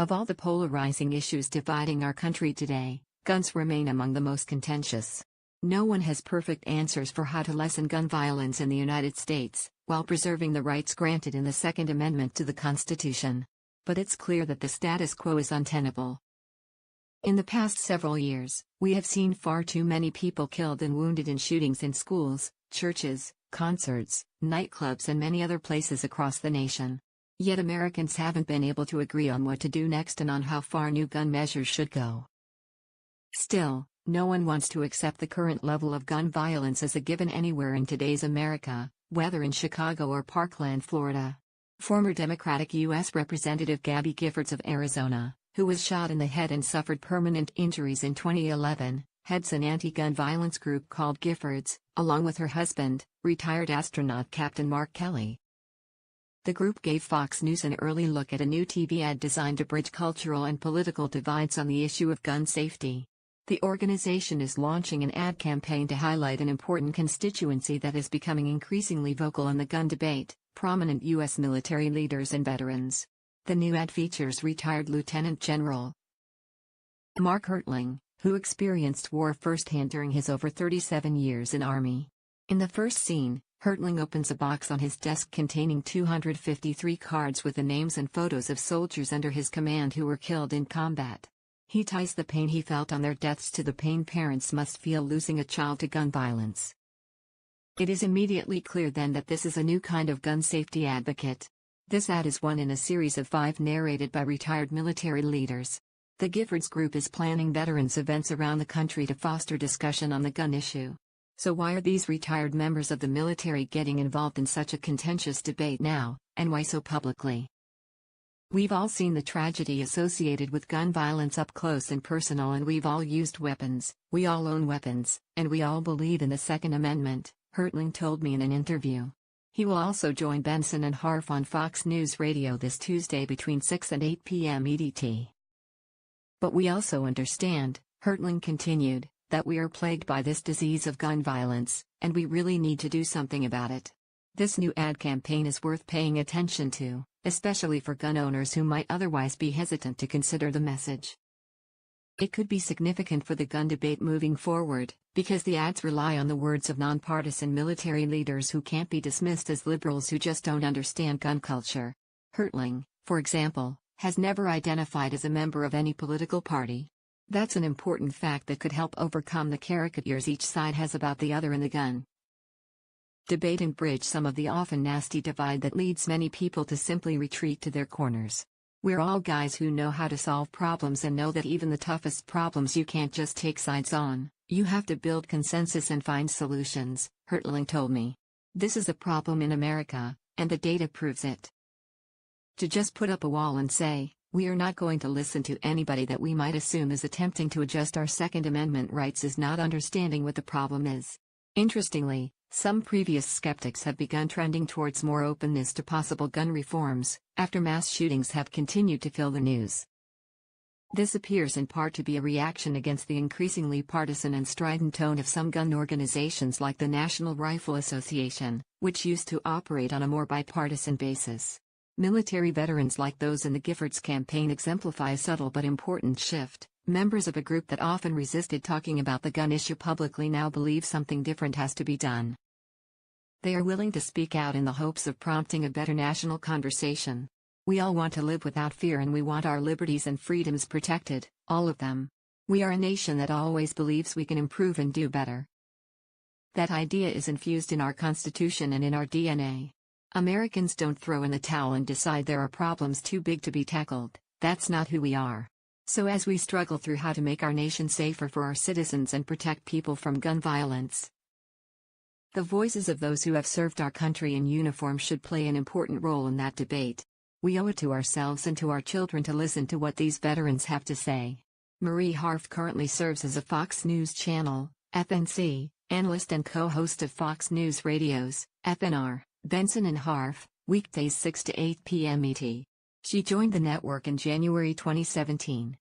Of all the polarizing issues dividing our country today, guns remain among the most contentious. No one has perfect answers for how to lessen gun violence in the United States, while preserving the rights granted in the Second Amendment to the Constitution. But it's clear that the status quo is untenable. In the past several years, we have seen far too many people killed and wounded in shootings in schools, churches, concerts, nightclubs and many other places across the nation. Yet Americans haven't been able to agree on what to do next and on how far new gun measures should go. Still, no one wants to accept the current level of gun violence as a given anywhere in today's America, whether in Chicago or Parkland, Florida. Former Democratic U.S. Representative Gabby Giffords of Arizona, who was shot in the head and suffered permanent injuries in 2011, heads an anti-gun violence group called Giffords, along with her husband, retired astronaut Captain Mark Kelly. The group gave Fox News an early look at a new TV ad designed to bridge cultural and political divides on the issue of gun safety. The organization is launching an ad campaign to highlight an important constituency that is becoming increasingly vocal in the gun debate: prominent U.S. military leaders and veterans. The new ad features retired Lieutenant General Mark Hertling, who experienced war firsthand during his over 37 years in Army. In the first scene, Hertling opens a box on his desk containing 253 cards with the names and photos of soldiers under his command who were killed in combat. He ties the pain he felt on their deaths to the pain parents must feel losing a child to gun violence. It is immediately clear then that this is a new kind of gun safety advocate. This ad is one in a series of 5 narrated by retired military leaders. The Giffords Group is planning veterans events around the country to foster discussion on the gun issue. So why are these retired members of the military getting involved in such a contentious debate now, and why so publicly? We've all seen the tragedy associated with gun violence up close and personal, and we've all used weapons, we all own weapons, and we all believe in the Second Amendment, Hertling told me in an interview. He will also join Benson and Harf on Fox News Radio this Tuesday between 6 and 8 p.m. EDT. But we also understand, Hertling continued, that we are plagued by this disease of gun violence, and we really need to do something about it. This new ad campaign is worth paying attention to, especially for gun owners who might otherwise be hesitant to consider the message. It could be significant for the gun debate moving forward, because the ads rely on the words of nonpartisan military leaders who can't be dismissed as liberals who just don't understand gun culture. Hertling, for example, has never identified as a member of any political party. That's an important fact that could help overcome the caricatures each side has about the other in the gun debate and bridge some of the often nasty divide that leads many people to simply retreat to their corners. We're all guys who know how to solve problems and know that even the toughest problems you can't just take sides on, you have to build consensus and find solutions, Hertling told me. This is a problem in America, and the data proves it. To just put up a wall and say, we are not going to listen to anybody that we might assume is attempting to adjust our Second Amendment rights is not understanding what the problem is. Interestingly, some previous skeptics have begun trending towards more openness to possible gun reforms, after mass shootings have continued to fill the news. This appears in part to be a reaction against the increasingly partisan and strident tone of some gun organizations like the National Rifle Association, which used to operate on a more bipartisan basis. Military veterans like those in the Giffords campaign exemplify a subtle but important shift. Members of a group that often resisted talking about the gun issue publicly now believe something different has to be done. They are willing to speak out in the hopes of prompting a better national conversation. We all want to live without fear, and we want our liberties and freedoms protected, all of them. We are a nation that always believes we can improve and do better. That idea is infused in our Constitution and in our DNA. Americans don't throw in the towel and decide there are problems too big to be tackled. That's not who we are. So as we struggle through how to make our nation safer for our citizens and protect people from gun violence, the voices of those who have served our country in uniform should play an important role in that debate. We owe it to ourselves and to our children to listen to what these veterans have to say. Marie Harf currently serves as a Fox News Channel, FNC, analyst and co-host of Fox News Radio's, FNR, Benson and Harf, weekdays 6 to 8 p.m. ET. She joined the network in January 2017.